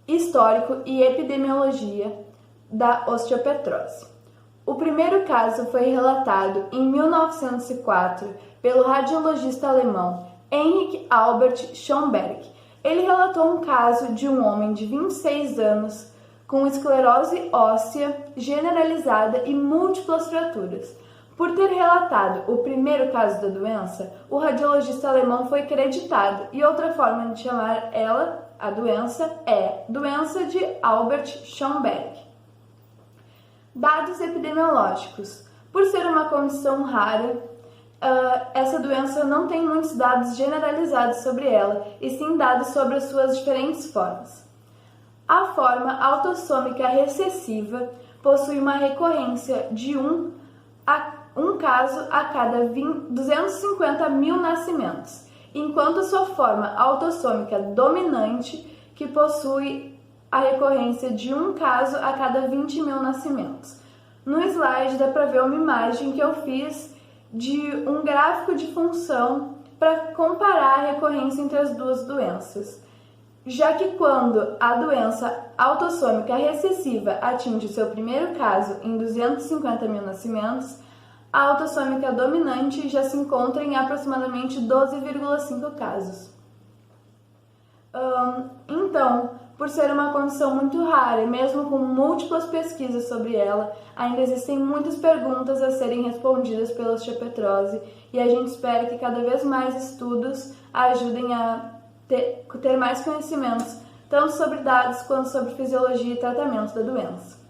histórico e epidemiologia da osteopetrose. O primeiro caso foi relatado em 1904 pelo radiologista alemão Heinrich Albert Schönberg. Ele relatou um caso de um homem de 26 anos com esclerose óssea generalizada e múltiplas fraturas. Por ter relatado o primeiro caso da doença, o radiologista alemão foi creditado, e outra forma de chamar a doença, é doença de Albert Schönberg. Dados epidemiológicos. Por ser uma condição rara, essa doença não tem muitos dados generalizados sobre ela, e sim dados sobre as suas diferentes formas. A forma autossômica recessiva possui uma recorrência de um caso a cada 250 mil nascimentos, enquanto sua forma autossômica dominante, que possui a recorrência de um caso a cada 20 mil nascimentos. No slide dá para ver uma imagem que eu fiz de um gráfico de função para comparar a recorrência entre as duas doenças, já que quando a doença autossômica recessiva atinge o seu primeiro caso em 250 mil nascimentos, a autossômica dominante já se encontra em aproximadamente 12,5 casos. Então, por ser uma condição muito rara, e mesmo com múltiplas pesquisas sobre ela, ainda existem muitas perguntas a serem respondidas pela osteopetrose, e a gente espera que cada vez mais estudos ajudem a ter mais conhecimentos, tanto sobre dados quanto sobre fisiologia e tratamento da doença.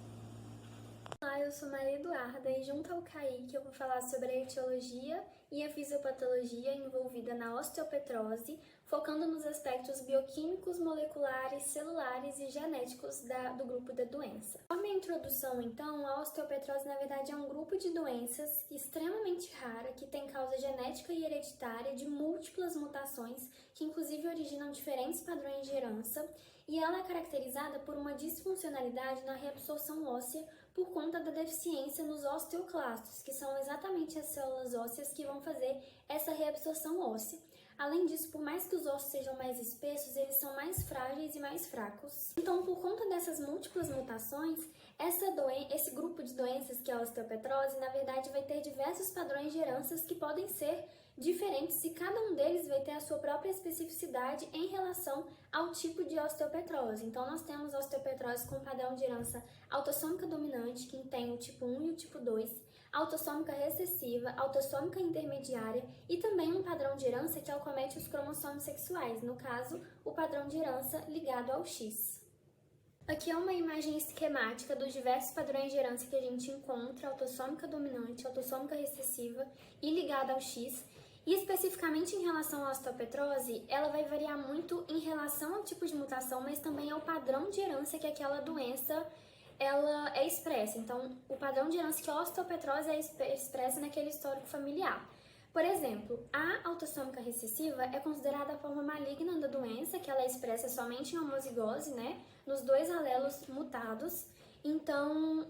Olá, eu sou Maria Eduarda e junto ao Kaique eu vou falar sobre a etiologia e a fisiopatologia envolvida na osteopetrose, focando nos aspectos bioquímicos, moleculares, celulares e genéticos do grupo da doença. Como a introdução, então, a osteopetrose na verdade é um grupo de doenças extremamente rara que tem causa genética e hereditária de múltiplas mutações que inclusive originam diferentes padrões de herança, e ela é caracterizada por uma disfuncionalidade na reabsorção óssea por conta da deficiência nos osteoclastos, que são exatamente as células ósseas que vão fazer essa reabsorção óssea. Além disso, por mais que os ossos sejam mais espessos, eles são mais frágeis e mais fracos. Então, por conta dessas múltiplas mutações, esse grupo de doenças que é a osteopetrose, na verdade, vai ter diversos padrões de heranças que podem ser diferentes e cada um deles vai ter a sua própria especificidade em relação ao tipo de osteopetrose. Então, nós temos osteopetrose com padrão de herança autossômica dominante, que tem o tipo 1 e o tipo 2, autossômica recessiva, autossômica intermediária e também um padrão de herança que acomete os cromossomos sexuais, no caso, o padrão de herança ligado ao X. Aqui é uma imagem esquemática dos diversos padrões de herança que a gente encontra, autossômica dominante, autossômica recessiva e ligada ao X. E especificamente em relação à osteopetrose, ela vai variar muito em relação ao tipo de mutação, mas também ao padrão de herança que aquela doença ela é expressa. Então, o padrão de herança que a osteopetrose é expressa naquele histórico familiar. Por exemplo, a autossômica recessiva é considerada a forma maligna da doença, que ela é expressa somente em homozigose, né, nos dois alelos mutados. Então,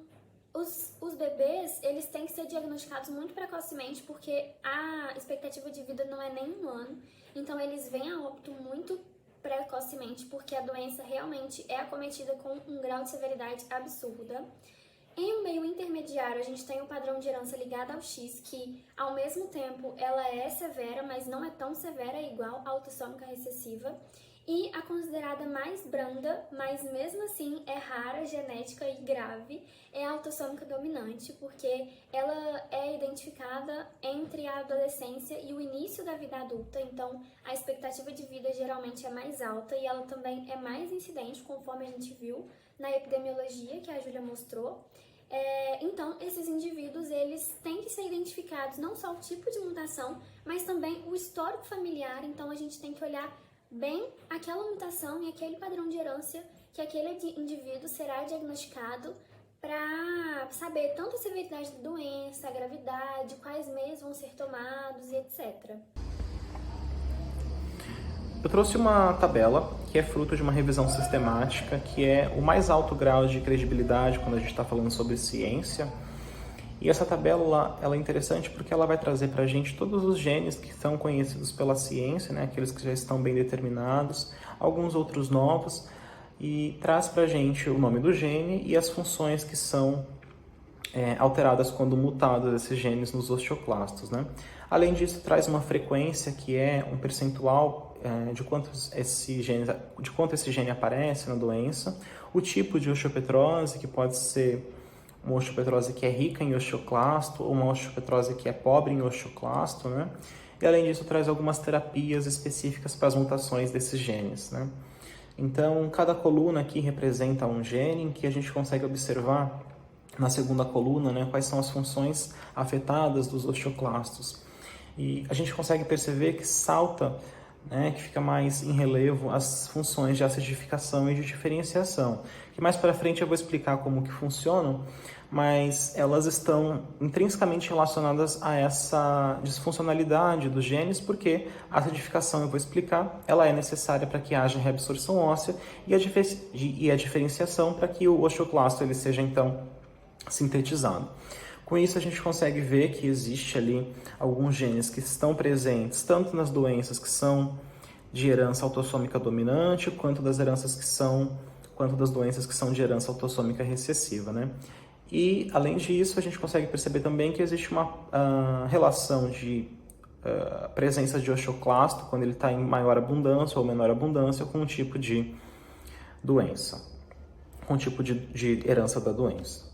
os bebês, eles têm que ser diagnosticados muito precocemente, porque a expectativa de vida não é nem 1 ano. Então, eles vêm a óbito muito precocemente, porque a doença realmente é acometida com um grau de severidade absurda. Em um meio intermediário, a gente tem o padrão de herança ligado ao X, que, ao mesmo tempo, ela é severa, mas não é tão severa igual a autossômica recessiva. E a considerada mais branda, mas mesmo assim é rara, genética e grave, é a autossômica dominante, porque ela é identificada entre a adolescência e o início da vida adulta, então a expectativa de vida geralmente é mais alta e ela também é mais incidente, conforme a gente viu na epidemiologia que a Júlia mostrou. Então, esses indivíduos, eles têm que ser identificados não só o tipo de mutação, mas também o histórico familiar, então a gente tem que olhar bem aquela mutação e aquele padrão de herança que aquele indivíduo será diagnosticado para saber tanto a severidade da doença, a gravidade, quais meios vão ser tomados e etc. Eu trouxe uma tabela que é fruto de uma revisão sistemática, que é o mais alto grau de credibilidade quando a gente está falando sobre ciência. E essa tabela ela é interessante porque ela vai trazer para a gente todos os genes que são conhecidos pela ciência, né? Aqueles que já estão bem determinados, alguns outros novos, e traz para a gente o nome do gene e as funções que são alteradas quando mutados esses genes nos osteoclastos, né? Além disso, traz uma frequência que é um percentual de quanto esse gene aparece na doença, o tipo de osteopetrose, que pode ser uma osteopetrose que é rica em osteoclasto ou uma osteopetrose que é pobre em osteoclasto, né? E além disso, traz algumas terapias específicas para as mutações desses genes, né? Então, cada coluna aqui representa um gene em que a gente consegue observar na segunda coluna, né, quais são as funções afetadas dos osteoclastos. E a gente consegue perceber que salta, né, que fica mais em relevo as funções de acidificação e de diferenciação. Que mais para frente eu vou explicar como que funcionam, mas elas estão intrinsecamente relacionadas a essa disfuncionalidade dos genes, porque a acidificação, eu vou explicar, ela é necessária para que haja reabsorção óssea e a diferenciação para que o osteoclasto ele seja então sintetizado. Com isso, a gente consegue ver que existe ali alguns genes que estão presentes tanto nas doenças que são de herança autossômica dominante, quanto das doenças que são de herança autossômica recessiva, né? E, além disso, a gente consegue perceber também que existe uma relação de presença de osteoclasto, quando ele está em maior abundância ou menor abundância, com um tipo de doença, com um tipo de herança da doença.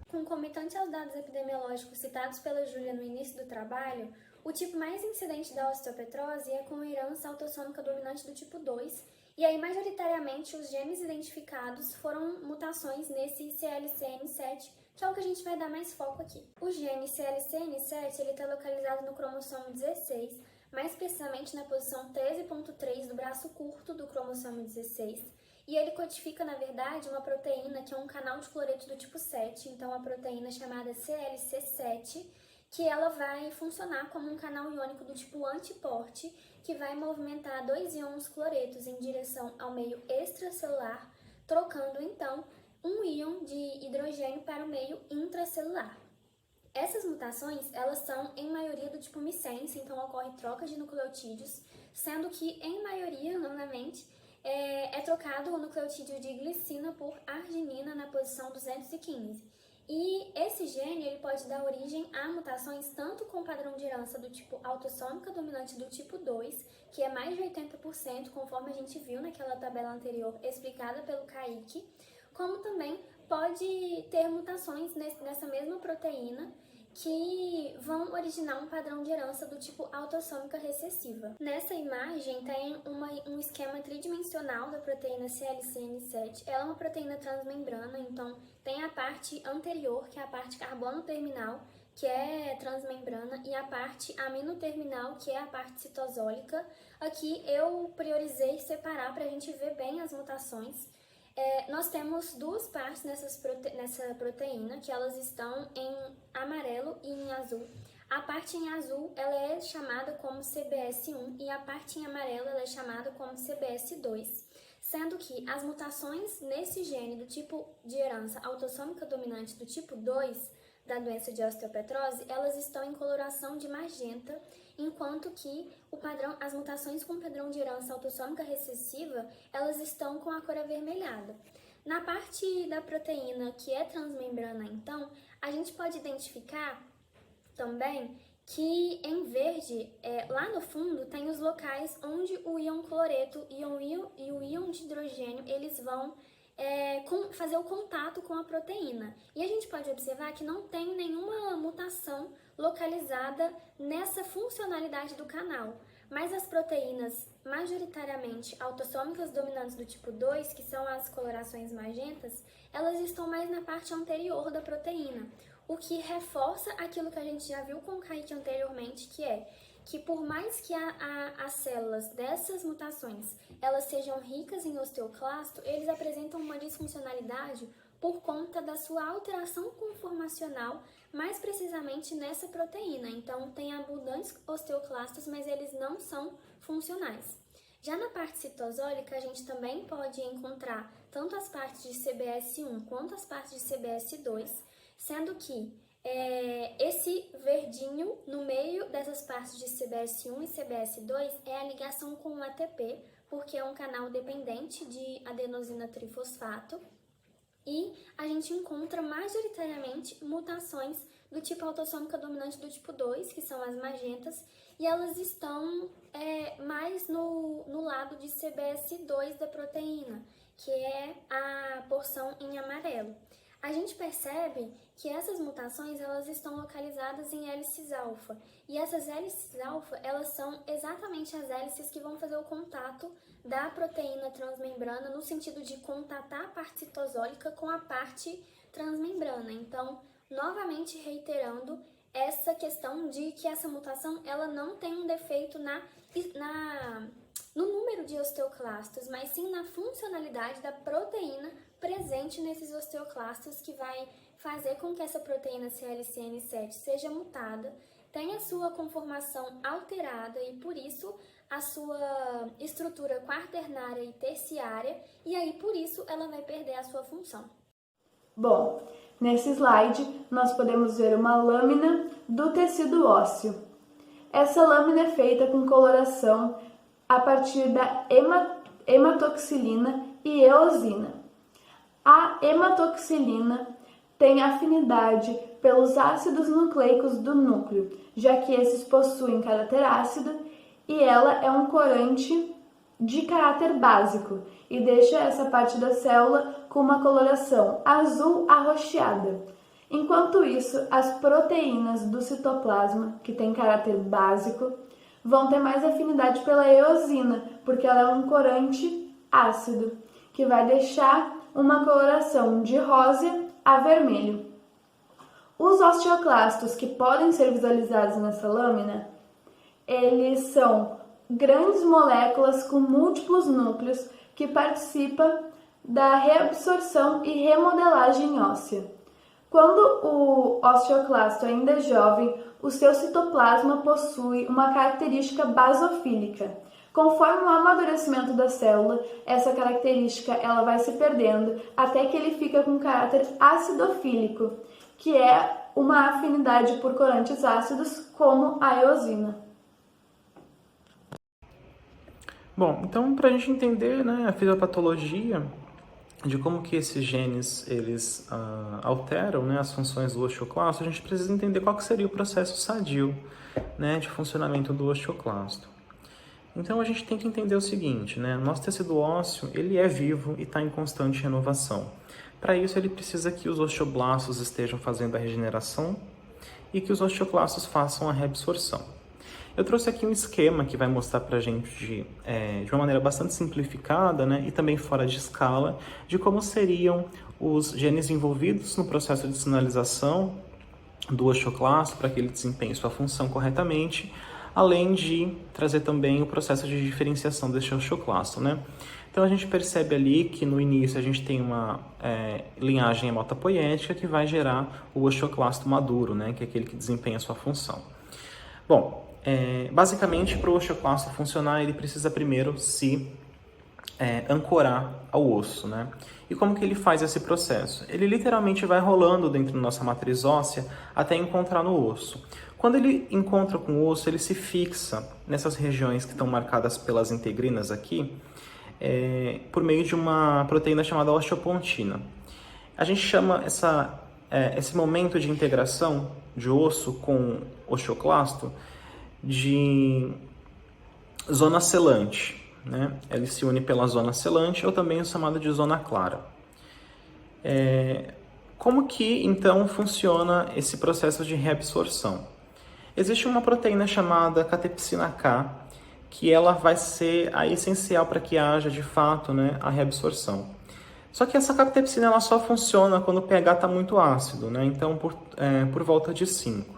Concomitante aos dados epidemiológicos citados pela Júlia no início do trabalho, o tipo mais incidente da osteopetrose é com herança autossômica dominante do tipo 2, e aí majoritariamente os genes identificados foram mutações nesse CLCN7, que é o que a gente vai dar mais foco aqui. O gene CLCN7 está localizado no cromossomo 16, mais precisamente na posição 13.3 do braço curto do cromossomo 16, e ele codifica, na verdade, uma proteína que é um canal de cloreto do tipo 7, então a proteína chamada CLC7, que ela vai funcionar como um canal iônico do tipo antiporte, que vai movimentar dois íons cloretos em direção ao meio extracelular, trocando então um íon de hidrogênio para o meio intracelular. Essas mutações, elas são em maioria do tipo missense, então ocorre troca de nucleotídeos, sendo que em maioria, novamente, é trocado o nucleotídeo de glicina por arginina na posição 215. E esse gene ele pode dar origem a mutações tanto com padrão de herança do tipo autossômica dominante do tipo 2, que é mais de 80%, conforme a gente viu naquela tabela anterior explicada pelo Kaique, como também pode ter mutações nessa mesma proteína que vão originar um padrão de herança do tipo autossômica recessiva. Nessa imagem tem um esquema tridimensional da proteína CLCN7. Ela é uma proteína transmembrana, então tem a parte anterior, que é a parte carbono terminal, que é transmembrana, e a parte amino terminal, que é a parte citosólica. Aqui eu priorizei separar para a gente ver bem as mutações. Nós temos duas partes nessa proteína, que elas estão em amarelo e em azul. A parte em azul ela é chamada como CBS1 e a parte em amarelo ela é chamada como CBS2, sendo que as mutações nesse gene do tipo de herança autossômica dominante do tipo 2 da doença de osteopetrose, elas estão em coloração de magenta, enquanto que as mutações com padrão de herança autossômica recessiva, elas estão com a cor avermelhada. Na parte da proteína que é transmembrana, então, a gente pode identificar também que em verde, lá no fundo, tem os locais onde o íon cloreto e o íon de hidrogênio, eles vão fazer o contato com a proteína. E a gente pode observar que não tem nenhuma mutação localizada nessa funcionalidade do canal. Mas as proteínas majoritariamente autossômicas dominantes do tipo 2, que são as colorações magentas, elas estão mais na parte anterior da proteína, o que reforça aquilo que a gente já viu com o Kaique anteriormente, que é que por mais que as células dessas mutações elas sejam ricas em osteoclasto, eles apresentam uma disfuncionalidade por conta da sua alteração conformacional, mais precisamente nessa proteína. Então, tem abundantes osteoclastos, mas eles não são funcionais. Já na parte citosólica, a gente também pode encontrar tanto as partes de CBS1 quanto as partes de CBS2, sendo que esse verdinho no meio dessas partes de CBS1 e CBS2 é a ligação com o ATP, porque é um canal dependente de adenosina trifosfato, e a gente encontra majoritariamente mutações do tipo autossômica dominante do tipo 2, que são as magentas, e elas estão mais no lado de CBS2 da proteína, que é a porção em amarelo. A gente percebe que essas mutações elas estão localizadas em hélices alfa, e essas hélices alfa elas são exatamente as hélices que vão fazer o contato da proteína transmembrana no sentido de contatar a parte citosólica com a parte transmembrana. Então, novamente reiterando essa questão de que essa mutação ela não tem um defeito no número de osteoclastos, mas sim na funcionalidade da proteína presente nesses osteoclastos, que vai fazer com que essa proteína CLCN7 seja mutada, tenha sua conformação alterada e, por isso, a sua estrutura quaternária e terciária, e aí, por isso, ela vai perder a sua função. Bom, nesse slide nós podemos ver uma lâmina do tecido ósseo. Essa lâmina é feita com coloração a partir da hematoxilina e eosina. A hematoxilina tem afinidade pelos ácidos nucleicos do núcleo, já que esses possuem caráter ácido, e ela é um corante de caráter básico e deixa essa parte da célula com uma coloração azul arroxeada. Enquanto isso, as proteínas do citoplasma, que tem caráter básico, vão ter mais afinidade pela eosina, porque ela é um corante ácido, que vai deixar uma coloração de rosa a vermelho. Os osteoclastos que podem ser visualizados nessa lâmina, eles são grandes moléculas com múltiplos núcleos que participam da reabsorção e remodelagem óssea. Quando o osteoclasto ainda é jovem, o seu citoplasma possui uma característica basofílica. Conforme o amadurecimento da célula, essa característica ela vai se perdendo até que ele fica com caráter acidofílico, que é uma afinidade por corantes ácidos como a eosina. Bom, então para a gente entender, né, a fisiopatologia de como que esses genes eles alteram, né, as funções do osteoclasto, a gente precisa entender qual que seria o processo sadio, né, de funcionamento do osteoclasto. Então a gente tem que entender o seguinte, né, nosso tecido ósseo ele é vivo e está em constante renovação. Para isso ele precisa que os osteoblastos estejam fazendo a regeneração e que os osteoclastos façam a reabsorção. Eu trouxe aqui um esquema que vai mostrar para a gente de uma maneira bastante simplificada, né, e também fora de escala, de como seriam os genes envolvidos no processo de sinalização do osteoclasto para que ele desempenhe sua função corretamente, além de trazer também o processo de diferenciação deste osteoclasto, né? Então a gente percebe ali que no início a gente tem uma linhagem hematopoética que vai gerar o osteoclasto maduro, né, que é aquele que desempenha sua função. Bom, basicamente, para o osteoclasto funcionar, ele precisa primeiro se ancorar ao osso, né? E como que ele faz esse processo? Ele literalmente vai rolando dentro da nossa matriz óssea até encontrar no osso. Quando ele encontra com o osso, ele se fixa nessas regiões que estão marcadas pelas integrinas aqui, por meio de uma proteína chamada osteopontina. A gente chama esse momento de integração de osso com osteoclasto de zona selante, né? Ele se une pela zona selante, ou também chamada de zona clara. Como que então funciona esse processo de reabsorção? Existe uma proteína chamada catepsina K, que ela vai ser a essencial para que haja de fato, né, a reabsorção. Só que essa catepsina ela só funciona quando o pH está muito ácido, né? Então por volta de 5.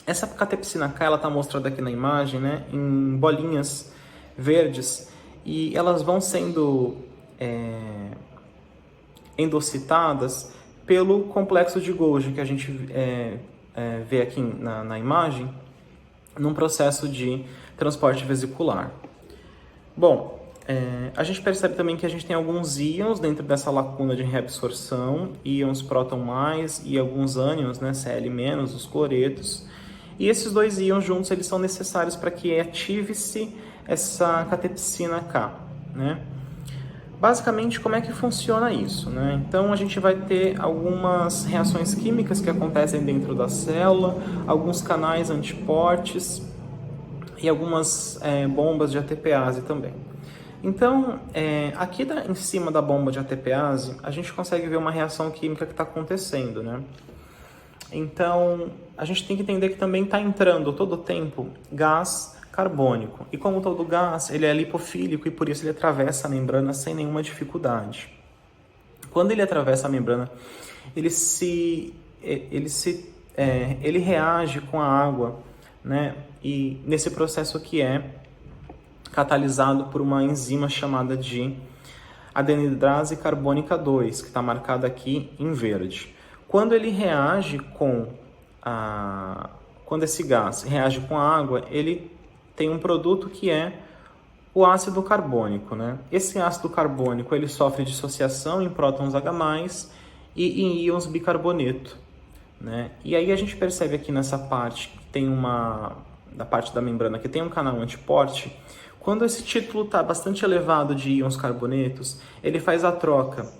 Essa catepsina K está mostrada aqui na imagem, né, em bolinhas verdes, e elas vão sendo endocitadas pelo complexo de Golgi, que a gente vê aqui na imagem, num processo de transporte vesicular. Bom, a gente percebe também que a gente tem alguns íons dentro dessa lacuna de reabsorção, íons próton+, e alguns ânions, né, Cl-, os cloretos. E esses dois íons juntos eles são necessários para que ative-se essa catepsina K, né? Basicamente, como é que funciona isso, né? Então, a gente vai ter algumas reações químicas que acontecem dentro da célula, alguns canais antiportes e algumas bombas de ATPase também. Então, aqui em cima da bomba de ATPase, a gente consegue ver uma reação química que está acontecendo, né? Então, a gente tem que entender que também está entrando todo o tempo gás carbônico. E como todo gás, ele é lipofílico e por isso ele atravessa a membrana sem nenhuma dificuldade. Quando ele atravessa a membrana, ele reage com a água, né? E nesse processo que é catalisado por uma enzima chamada de adenidrase carbônica 2, que está marcada aqui em verde. Quando ele reage quando esse gás reage com a água, ele tem um produto que é o ácido carbônico, né? Esse ácido carbônico ele sofre dissociação em prótons H+, e em íons bicarboneto, né? E aí a gente percebe aqui nessa parte que tem da parte da membrana que tem um canal antiporte. Quando esse título está bastante elevado de íons carbonetos, ele faz a troca.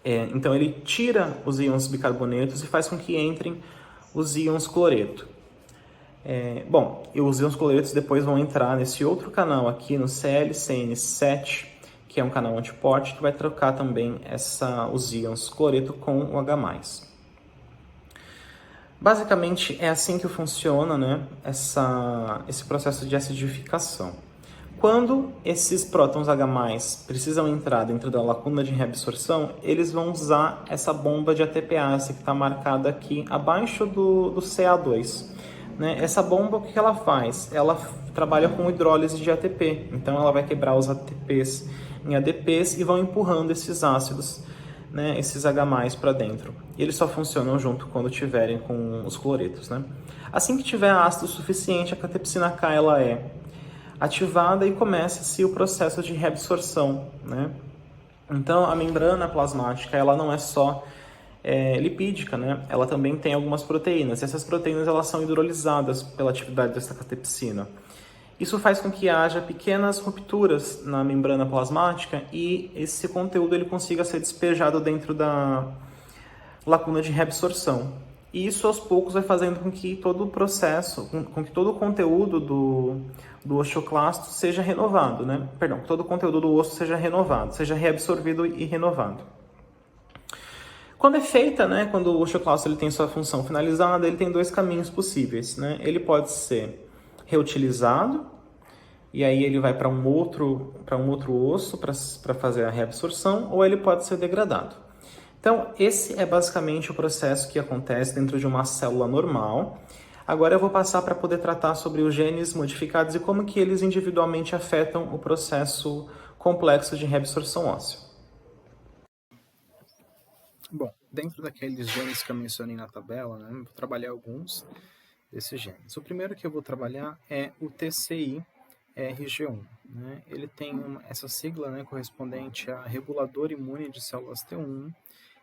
Então ele tira os íons bicarbonetos e faz com que entrem os íons cloreto. E os íons cloretos depois vão entrar nesse outro canal aqui no ClCN7, que é um canal antiporte, que vai trocar também os íons cloreto com o H+. Basicamente é assim que funciona, né, esse processo de acidificação. Quando esses prótons H+ precisam entrar dentro da lacuna de reabsorção, eles vão usar essa bomba de ATPase que está marcada aqui abaixo do Ca2. Né? Essa bomba, o que ela faz? Ela trabalha com hidrólise de ATP, então ela vai quebrar os ATPs em ADPs e vão empurrando esses ácidos, né, esses H+ para dentro. E eles só funcionam junto quando tiverem com os cloretos. Né? Assim que tiver ácido suficiente, a catepsina K ela é ativada e começa-se o processo de reabsorção, né? Então, a membrana plasmática ela não é só lipídica, né? Ela também tem algumas proteínas. Essas proteínas elas são hidrolisadas pela atividade dessa catepsina. Isso faz com que haja pequenas rupturas na membrana plasmática e esse conteúdo ele consiga ser despejado dentro da lacuna de reabsorção. E isso aos poucos vai fazendo com que todo o processo, com que todo o conteúdo do osteoclasto seja renovado, né? Perdão, todo o conteúdo do osso seja renovado, seja reabsorvido e renovado. Quando é feita, né, quando o osteoclasto ele tem sua função finalizada, ele tem dois caminhos possíveis, né? Ele pode ser reutilizado, e aí ele vai para um outro osso para fazer a reabsorção, ou ele pode ser degradado. Então, esse é basicamente o processo que acontece dentro de uma célula normal. Agora eu vou passar para poder tratar sobre os genes modificados e como que eles individualmente afetam o processo complexo de reabsorção óssea. Bom, dentro daqueles genes que eu mencionei na tabela, né, eu vou trabalhar alguns desses genes. O primeiro que eu vou trabalhar é o TCI-RG1. Né? Ele tem essa sigla, né, correspondente a regulador imune de células T1.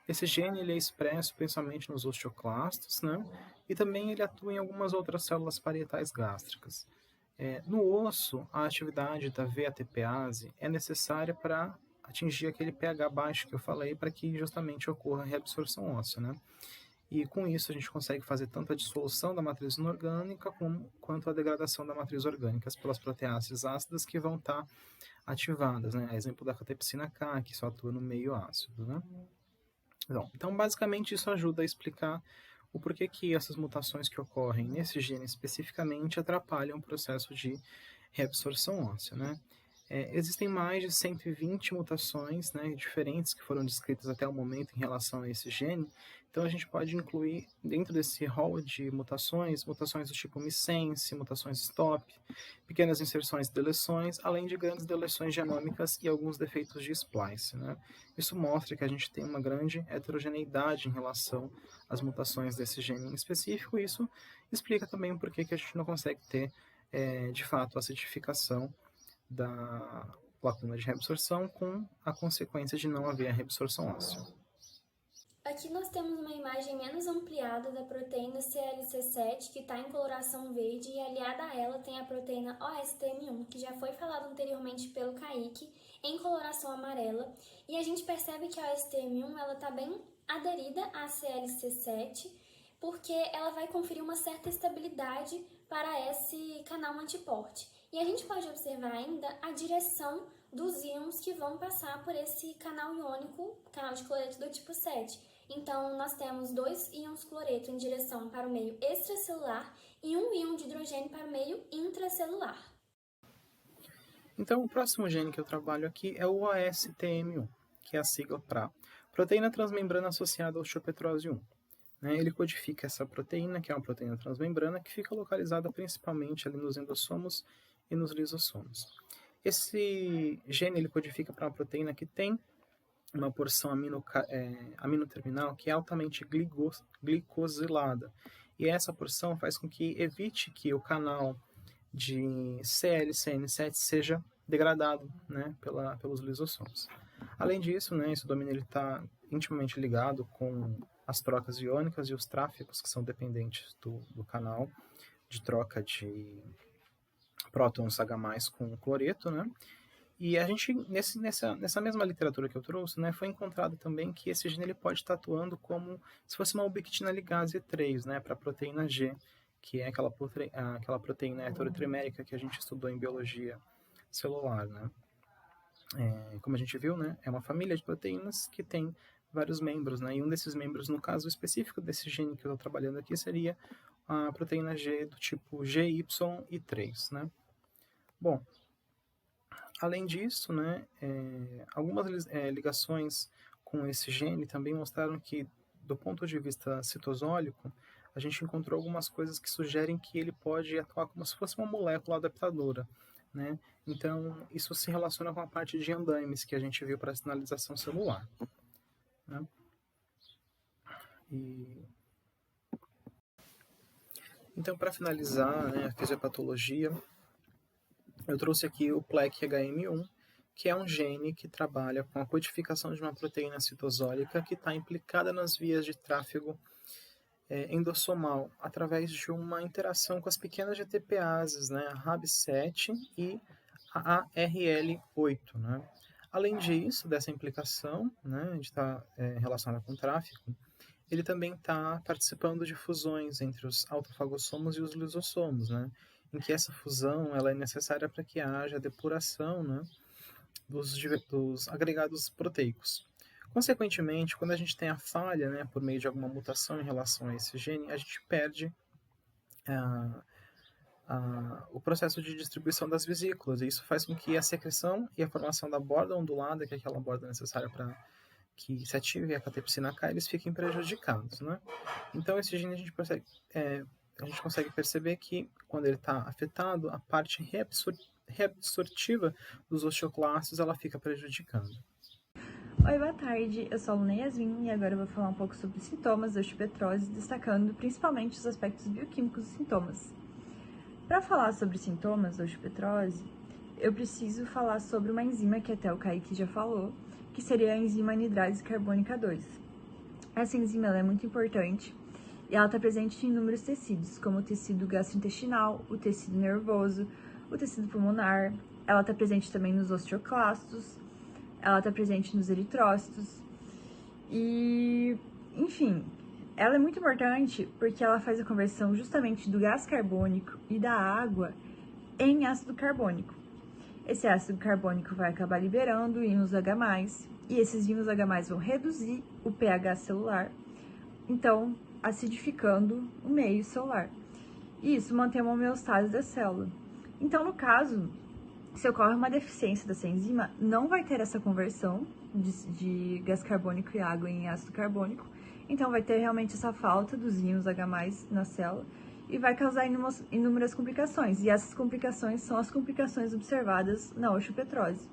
Esse gene ele é expresso principalmente nos osteoclastos, né? E também ele atua em algumas outras células parietais gástricas. No osso, a atividade da VATPase é necessária para atingir aquele pH baixo que eu falei, para que justamente ocorra a reabsorção óssea, né? E com isso a gente consegue fazer tanto a dissolução da matriz inorgânica quanto a degradação da matriz orgânica pelas proteáceas ácidas que vão estar ativadas, né? Exemplo da catepsina K, que só atua no meio ácido, né? Então, basicamente, isso ajuda a explicar o porquê que essas mutações que ocorrem nesse gene especificamente atrapalham o processo de reabsorção óssea, né? Existem mais de 120 mutações, né, diferentes que foram descritas até o momento em relação a esse gene. Então, a gente pode incluir dentro desse rol de mutações do tipo missense, mutações stop, pequenas inserções e deleções, além de grandes deleções genômicas e alguns defeitos de splice. Né? Isso mostra que a gente tem uma grande heterogeneidade em relação às mutações desse gene em específico, e isso explica também o porquê que a gente não consegue ter, de fato, acidificação da lacuna de reabsorção com a consequência de não haver a reabsorção óssea. Aqui nós temos uma imagem menos ampliada da proteína CLC7, que está em coloração verde, e aliada a ela tem a proteína OSTM1, que já foi falado anteriormente pelo Kaique, em coloração amarela. E a gente percebe que a OSTM1 está bem aderida à CLC7, porque ela vai conferir uma certa estabilidade para esse canal antiporte. E a gente pode observar ainda a direção dos íons que vão passar por esse canal iônico, canal de cloreto do tipo 7. Então, nós temos 2 íons cloreto em direção para o meio extracelular e 1 íon de hidrogênio para o meio intracelular. Então, o próximo gene que eu trabalho aqui é o OSTM1, que é a sigla para proteína transmembrana associada ao osteopetrose 1. Ele codifica essa proteína, que é uma proteína transmembrana, que fica localizada principalmente ali nos endossomos e nos lisossomos. Esse gene ele codifica para uma proteína que tem uma porção aminoterminal que é altamente glicosilada. E essa porção faz com que evite que o canal de CLCN7 seja degradado, pelos lisossomos. Além disso, esse domínio está intimamente ligado com as trocas iônicas e os tráfegos que são dependentes do canal de troca de prótons H+ com cloreto, E a gente, nessa mesma literatura que eu trouxe, foi encontrado também que esse gene ele pode estar atuando como se fosse uma ubiquitina ligase 3, para a proteína G, que é aquela proteína heterotrimérica que a gente estudou em biologia celular, Como a gente viu, é uma família de proteínas que tem vários membros, E um desses membros, no caso específico desse gene que eu estou trabalhando aqui, seria a proteína G do tipo GY3, Bom, além disso, algumas ligações com esse gene também mostraram que, do ponto de vista citosólico, a gente encontrou algumas coisas que sugerem que ele pode atuar como se fosse uma molécula adaptadora, Então, isso se relaciona com a parte de endames que a gente viu para a sinalização celular. Então, para finalizar a fisiopatologia, eu trouxe aqui o PLEC-HM1, que é um gene que trabalha com a codificação de uma proteína citosólica que está implicada nas vias de tráfego endossomal, através de uma interação com as pequenas GTPases, a RAB7 e a ARL8. Além disso, dessa implicação, de estar relacionada com o tráfego, ele também está participando de fusões entre os autofagossomos e os lisossomos, em que essa fusão ela é necessária para que haja depuração dos agregados proteicos. Consequentemente, quando a gente tem a falha por meio de alguma mutação em relação a esse gene, a gente perde o processo de distribuição das vesículas, e isso faz com que a secreção e a formação da borda ondulada, que é aquela borda necessária para que se ative a catepsina K, eles fiquem prejudicados. Então, esse gene a gente consegue perceber que, quando ele está afetado, a parte reabsortiva dos osteoclastos ela fica prejudicando. Oi, boa tarde, eu sou a Luna Yasmin e agora eu vou falar um pouco sobre sintomas da osteopetrose, destacando principalmente os aspectos bioquímicos dos sintomas. Para falar sobre sintomas da osteopetrose, eu preciso falar sobre uma enzima que até o Kaique já falou, que seria a enzima anidrase carbônica 2. Essa enzima ela é muito importante e ela está presente em inúmeros tecidos, como o tecido gastrointestinal, o tecido nervoso, o tecido pulmonar, ela está presente também nos osteoclastos, ela está presente nos eritrócitos e, enfim, ela é muito importante porque ela faz a conversão justamente do gás carbônico e da água em ácido carbônico. Esse ácido carbônico vai acabar liberando íons H+, e esses íons H+ vão reduzir o pH celular, então acidificando o meio celular. E isso mantém uma homeostase da célula. Então, no caso, se ocorre uma deficiência dessa enzima, não vai ter essa conversão de gás carbônico e água em ácido carbônico, então vai ter realmente essa falta dos íons H+ na célula e vai causar inúmeras complicações. E essas complicações são as complicações observadas na osteopetrose,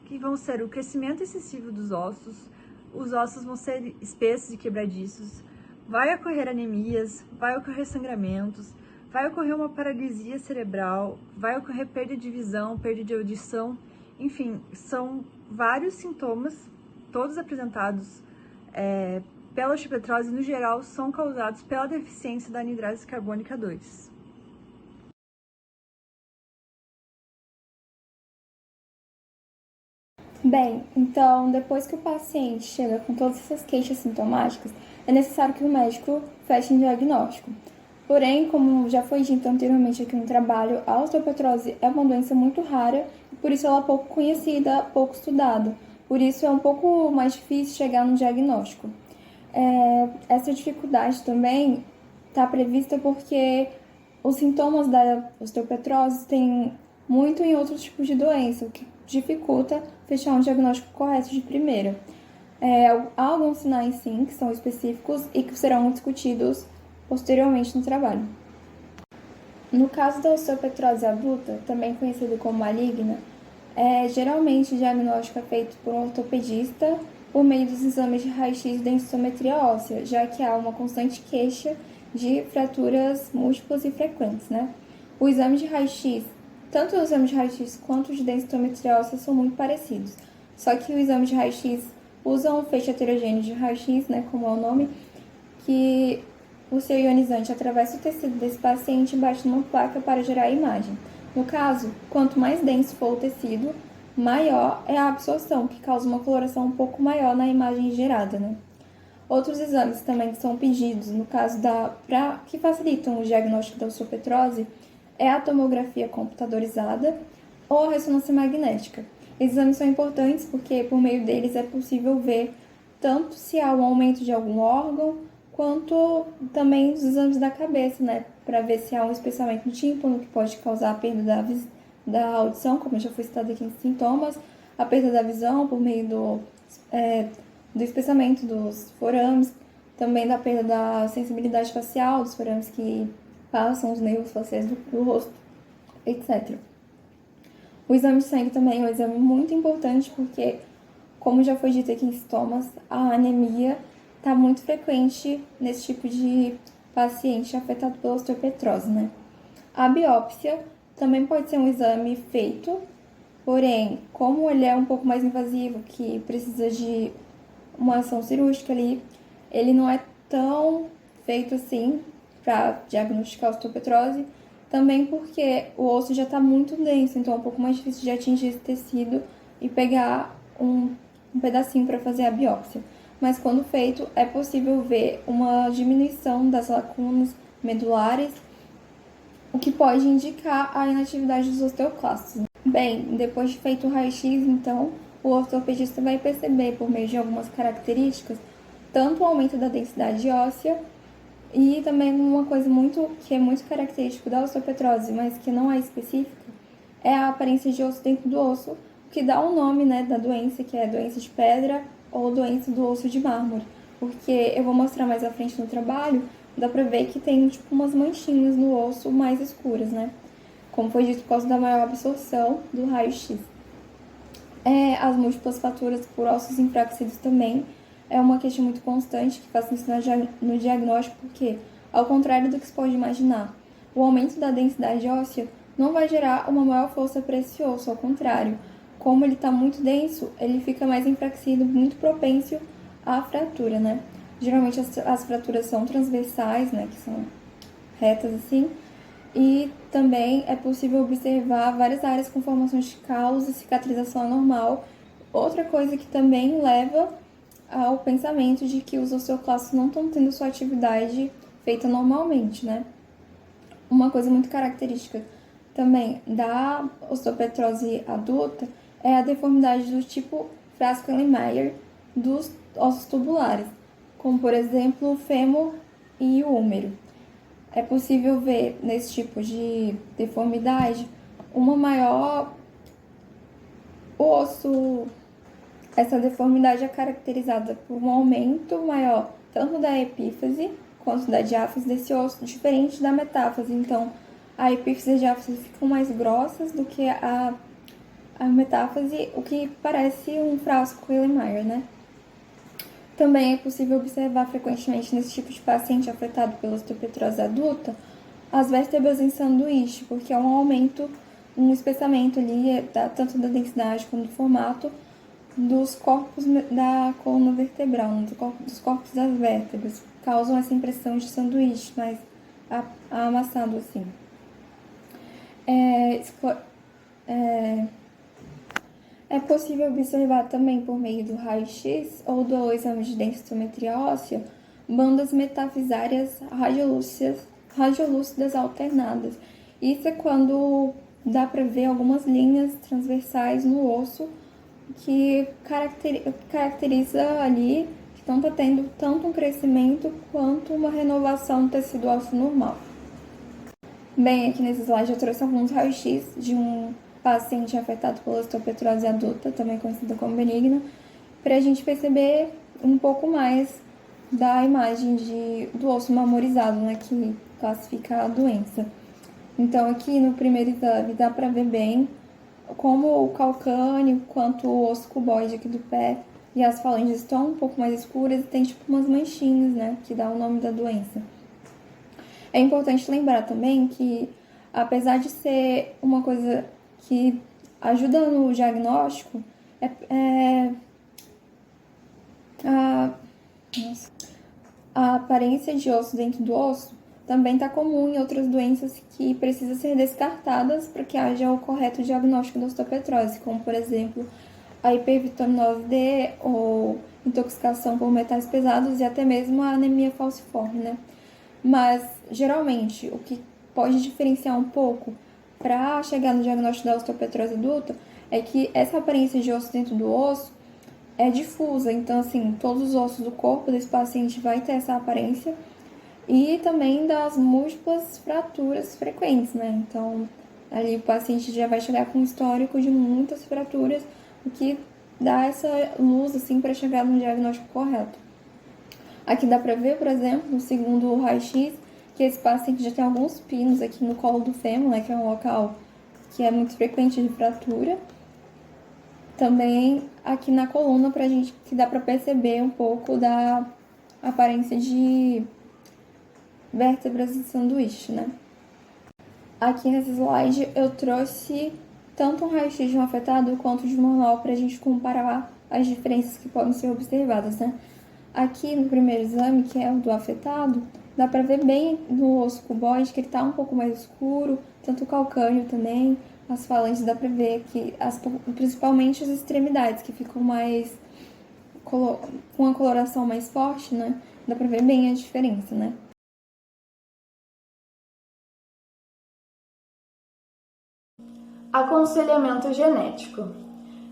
que vão ser o crescimento excessivo dos ossos, os ossos vão ser espessos e quebradiços, vai ocorrer anemias, vai ocorrer sangramentos, vai ocorrer uma paralisia cerebral, vai ocorrer perda de visão, perda de audição, enfim, são vários sintomas, todos apresentados pela osteopetrose, no geral, são causados pela deficiência da anidrase carbônica 2. Bem, então, depois que o paciente chega com todas essas queixas sintomáticas, é necessário que o médico feche um diagnóstico. Porém, como já foi dito anteriormente aqui no trabalho, a osteopetrose é uma doença muito rara e por isso ela é pouco conhecida, pouco estudada. Por isso é um pouco mais difícil chegar no diagnóstico. Essa dificuldade também está prevista porque os sintomas da osteopetrose têm muito em outros tipos de doença, o que dificulta fechar um diagnóstico correto de primeira. Há alguns sinais, sim, que são específicos e que serão discutidos posteriormente no trabalho. No caso da osteopetrose adulta, também conhecida como maligna, geralmente o diagnóstico é feito por um ortopedista por meio dos exames de raio-x e densitometria óssea, já que há uma constante queixa de fraturas múltiplas e frequentes, né? O exame de raio-x, tanto o exame de raio-x quanto o de densitometria óssea são muito parecidos, só que o exame de raio-x usa um feixe heterogêneo de raio-x, né, como é o nome, que o seu ionizante atravessa o tecido desse paciente e bate numa placa para gerar a imagem. No caso, quanto mais denso for o tecido, maior é a absorção, que causa uma coloração um pouco maior na imagem gerada, né? Outros exames também que são pedidos, no caso que facilitam o diagnóstico da osteopetrose, é a tomografia computadorizada ou a ressonância magnética. Esses exames são importantes porque, por meio deles, é possível ver tanto se há um aumento de algum órgão, quanto também os exames da cabeça, né? Para ver se há um espessamento no tímpano, que pode causar a perda da audição, como já foi citado aqui em sintomas, a perda da visão por meio do espessamento dos forames, também da perda da sensibilidade facial, dos forames que passam os nervos faciais do rosto, etc. O exame de sangue também é um exame muito importante porque, como já foi dito aqui em sintomas, a anemia está muito frequente nesse tipo de paciente afetado pela osteopetrose, né? A biópsia também pode ser um exame feito, porém, como ele é um pouco mais invasivo, que precisa de uma ação cirúrgica ali, ele não é tão feito assim para diagnosticar a osteopetrose, também porque o osso já está muito denso, então é um pouco mais difícil de atingir esse tecido e pegar um pedacinho para fazer a biópsia. Mas quando feito, é possível ver uma diminuição das lacunas medulares, o que pode indicar a inatividade dos osteoclastos. Bem, depois de feito o raio-x, então, o ortopedista vai perceber, por meio de algumas características, tanto o aumento da densidade óssea e também uma coisa que é muito característico da osteopetrose, mas que não é específica, é a aparência de osso dentro do osso, o que dá o nome, né, da doença, que é doença de pedra ou doença do osso de mármore, porque eu vou mostrar mais à frente no trabalho, dá pra ver que tem tipo umas manchinhas no osso mais escuras, né? Como foi dito, por causa da maior absorção do raio-x. As múltiplas fraturas por ossos enfraquecidos também é uma questão muito constante que facilita no diagnóstico, porque, ao contrário do que se pode imaginar, o aumento da densidade óssea não vai gerar uma maior força para esse osso, ao contrário. Como ele está muito denso, ele fica mais enfraquecido, muito propenso à fratura, né? Geralmente as fraturas são transversais, né, que são retas assim, e também é possível observar várias áreas com formações de calos e cicatrização anormal. Outra coisa que também leva ao pensamento de que os osteoclastos não estão tendo sua atividade feita normalmente, né? Uma coisa muito característica também da osteopetrose adulta é a deformidade do tipo Frasco-Erlenmeyer dos ossos tubulares, como por exemplo o fêmur e o húmero. É possível ver nesse tipo de deformidade essa deformidade é caracterizada por um aumento maior tanto da epífise quanto da diáfise desse osso, diferente da metáfise. Então, a epífise e a diáfise ficam mais grossas do que a metáfise, o que parece um frasco Erlenmeyer, né? Também é possível observar frequentemente nesse tipo de paciente afetado pela osteopetrose adulta as vértebras em sanduíche, porque é um espessamento ali, tanto da densidade quanto do formato, dos corpos da coluna vertebral, né, dos corpos das vértebras. Causam essa impressão de sanduíche, mas amassado assim. É possível observar também por meio do raio-x ou do exame de densitometria óssea bandas metafisárias radiolúcidas alternadas. Isso é quando dá para ver algumas linhas transversais no osso que caracteriza ali que não está tendo tanto um crescimento quanto uma renovação do tecido ósseo normal. Bem, aqui nesse slide eu trouxe alguns raios-x de um paciente afetado pela osteopetrose adulta, também conhecida como benigna, para a gente perceber um pouco mais da imagem do osso marmorizado, né, que classifica a doença. Então, aqui no primeiro exame dá para ver bem como o calcâneo, quanto o osso cuboide aqui do pé e as falanges estão um pouco mais escuras e tem tipo umas manchinhas, né, que dá o nome da doença. É importante lembrar também que, apesar de ser uma coisa que ajuda no diagnóstico, a aparência de osso dentro do osso também está comum em outras doenças que precisam ser descartadas para que haja o correto diagnóstico da osteopetrose, como, por exemplo, a hipervitaminose D ou intoxicação por metais pesados e até mesmo a anemia falciforme, né? Mas, geralmente, o que pode diferenciar um pouco para chegar no diagnóstico da osteopetrose adulta é que essa aparência de osso dentro do osso é difusa. Então, assim, todos os ossos do corpo desse paciente vai ter essa aparência e também das múltiplas fraturas frequentes, né? Então, ali o paciente já vai chegar com um histórico de muitas fraturas, o que dá essa luz, assim, para chegar no diagnóstico correto. Aqui dá para ver, por exemplo, segundo o raio-x, que esse paciente já tem alguns pinos aqui no colo do fêmur, né, que é um local que é muito frequente de fratura. Também aqui na coluna, pra gente, que dá para perceber um pouco da aparência de vértebras de sanduíche, né? Aqui nesse slide eu trouxe tanto um raio-x de um afetado quanto de um normal para a gente comparar as diferenças que podem ser observadas, né? Aqui no primeiro exame, que é o do afetado, dá para ver bem no osso cuboide que ele está um pouco mais escuro, tanto o calcâneo também, as falanges dá para ver que principalmente as extremidades que ficam mais com uma coloração mais forte, né? Dá para ver bem a diferença, né? Aconselhamento genético.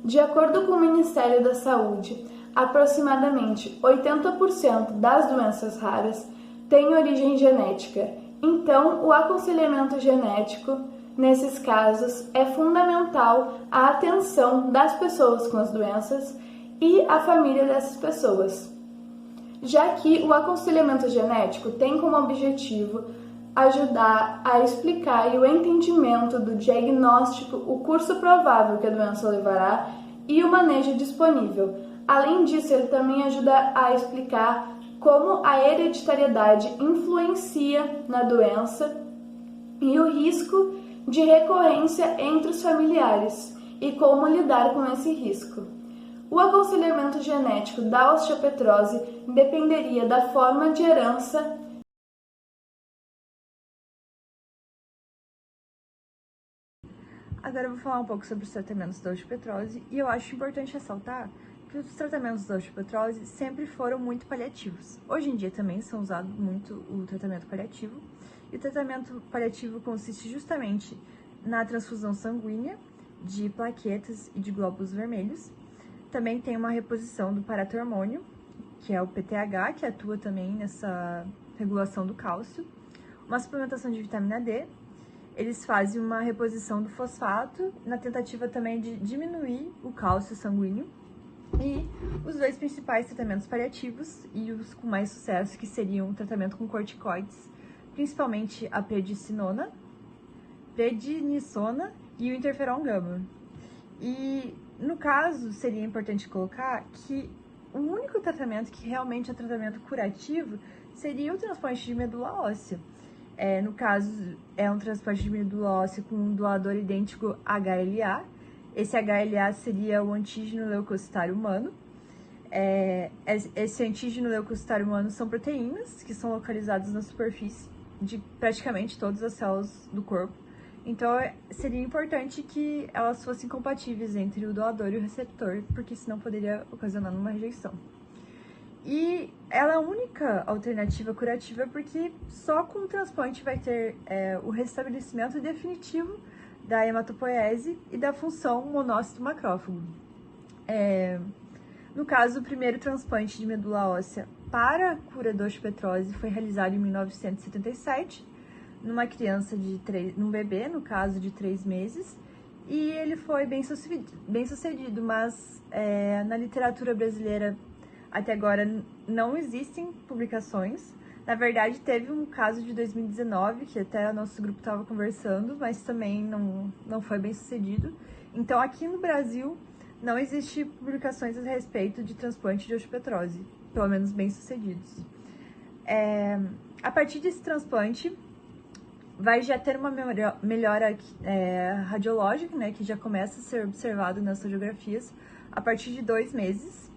De acordo com o Ministério da Saúde, aproximadamente 80% das doenças raras têm origem genética. Então, o aconselhamento genético, nesses casos, é fundamental a atenção das pessoas com as doenças e a família dessas pessoas, já que o aconselhamento genético tem como objetivo ajudar a explicar o entendimento do diagnóstico, o curso provável que a doença levará e o manejo disponível. Além disso, ele também ajuda a explicar como a hereditariedade influencia na doença e o risco de recorrência entre os familiares e como lidar com esse risco. O aconselhamento genético da osteopetrose dependeria da forma de herança. Agora eu vou falar um pouco sobre os tratamentos da osteopetrose e eu acho importante ressaltar que os tratamentos da osteopetrose sempre foram muito paliativos. Hoje em dia também são usados muito o tratamento paliativo, e o tratamento paliativo consiste justamente na transfusão sanguínea de plaquetas e de glóbulos vermelhos. Também tem uma reposição do paratormônio, que é o PTH, que atua também nessa regulação do cálcio, uma suplementação de vitamina D. Eles fazem uma reposição do fosfato na tentativa também de diminuir o cálcio sanguíneo. E os dois principais tratamentos paliativos e os com mais sucesso, que seriam o tratamento com corticoides, principalmente a prednisona e o interferon gama. E no caso, seria importante colocar que o único tratamento que realmente é tratamento curativo seria o transplante de medula óssea. No caso, é um transplante de medula óssea com um doador idêntico HLA, Esse HLA seria o antígeno leucocitário humano. Esse antígeno leucocitário humano são proteínas que são localizadas na superfície de praticamente todas as células do corpo. Então, seria importante que elas fossem compatíveis entre o doador e o receptor, porque senão poderia ocasionar uma rejeição. E ela é a única alternativa curativa porque só com o transplante vai ter o restabelecimento definitivo da hematopoiese e da função monócito-macrófago. No caso, o primeiro transplante de medula óssea para a cura da osteopetrose foi realizado em 1977, num bebê, no caso de 3 meses, e ele foi bem sucedido, mas na literatura brasileira até agora não existem publicações. Na verdade, teve um caso de 2019, que até o nosso grupo estava conversando, mas também não foi bem sucedido. Então, aqui no Brasil, não existe publicações a respeito de transplante de osteopetrose, pelo menos bem sucedidos. A partir desse transplante, vai já ter uma melhora radiológica, né, que já começa a ser observado nas radiografias a partir de 2 meses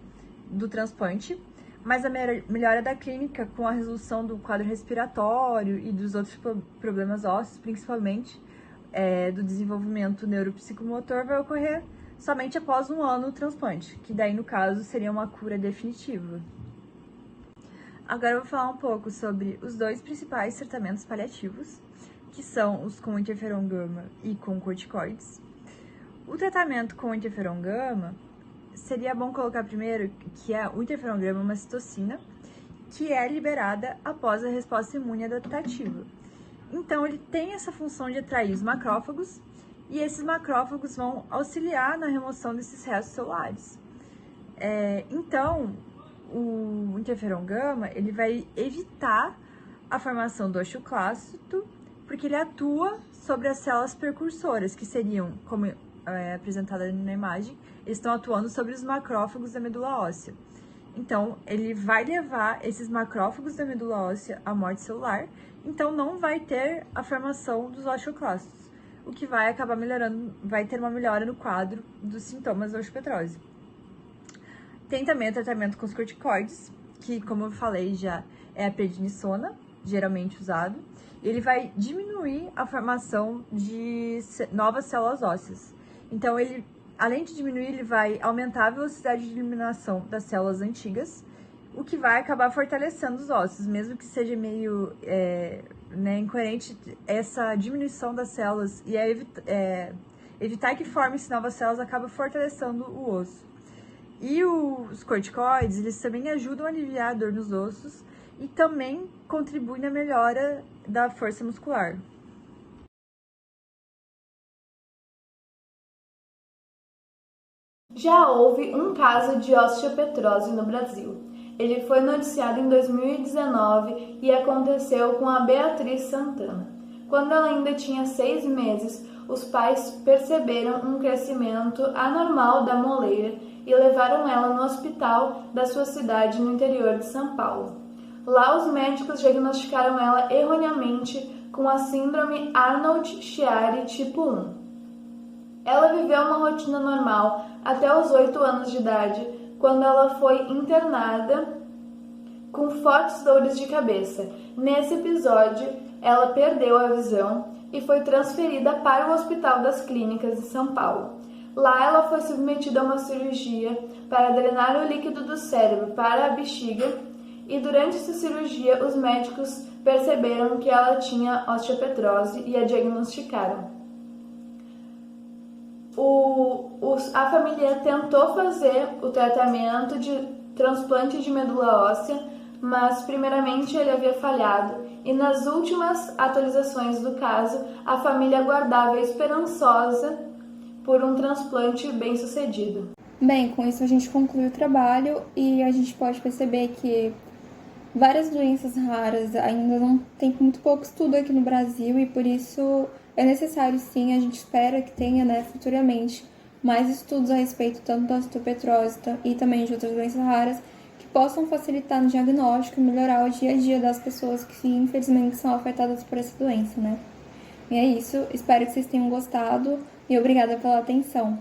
do transplante, mas a melhora da clínica com a resolução do quadro respiratório e dos outros problemas ósseos, principalmente do desenvolvimento neuropsicomotor, vai ocorrer somente após 1 ano do transplante, que daí, no caso, seria uma cura definitiva. Agora eu vou falar um pouco sobre os 2 principais tratamentos paliativos, que são os com interferon gama e com corticoides. O tratamento com interferon gama, seria bom colocar primeiro que o interferon gama é uma citocina que é liberada após a resposta imune adaptativa. Então, ele tem essa função de atrair os macrófagos e esses macrófagos vão auxiliar na remoção desses restos celulares. Então, o interferon gama, ele vai evitar a formação do osteoclasto, porque ele atua sobre as células precursoras, que seriam, como apresentada na imagem, eles estão atuando sobre os macrófagos da medula óssea. Então, ele vai levar esses macrófagos da medula óssea à morte celular, então não vai ter a formação dos osteoclastos, o que vai acabar melhorando, vai ter uma melhora no quadro dos sintomas da osteopetrose. Tem também o tratamento com os corticoides, que, como eu falei já, é a prednisona, geralmente usado. Ele vai diminuir a formação de novas células ósseas. Então, ele, além de diminuir, ele vai aumentar a velocidade de eliminação das células antigas, o que vai acabar fortalecendo os ossos, mesmo que seja meio incoerente essa diminuição das células e evitar que forme-se novas células acaba fortalecendo o osso. E os corticoides, eles também ajudam a aliviar a dor nos ossos e também contribuem na melhora da força muscular. Já houve um caso de osteopetrose no Brasil. Ele foi noticiado em 2019 e aconteceu com a Beatriz Santana. Quando ela ainda tinha 6 meses, os pais perceberam um crescimento anormal da moleira e levaram ela no hospital da sua cidade no interior de São Paulo. Lá, os médicos diagnosticaram ela erroneamente com a síndrome Arnold-Chiari tipo 1. Ela viveu uma rotina normal até os 8 anos de idade, quando ela foi internada com fortes dores de cabeça. Nesse episódio, ela perdeu a visão e foi transferida para o Hospital das Clínicas de São Paulo. Lá, ela foi submetida a uma cirurgia para drenar o líquido do cérebro para a bexiga e durante essa cirurgia os médicos perceberam que ela tinha osteopetrose e a diagnosticaram. A família tentou fazer o tratamento de transplante de medula óssea, mas primeiramente ele havia falhado e nas últimas atualizações do caso a família aguardava esperançosa por um transplante bem sucedido. Bem, com isso a gente conclui o trabalho e a gente pode perceber que várias doenças raras ainda não tem muito pouco estudo aqui no Brasil e por isso é necessário sim, a gente espera que tenha, futuramente, mais estudos a respeito tanto da osteopetrose e também de outras doenças raras que possam facilitar no diagnóstico e melhorar o dia a dia das pessoas que infelizmente são afetadas por essa doença, E é isso, espero que vocês tenham gostado e obrigada pela atenção.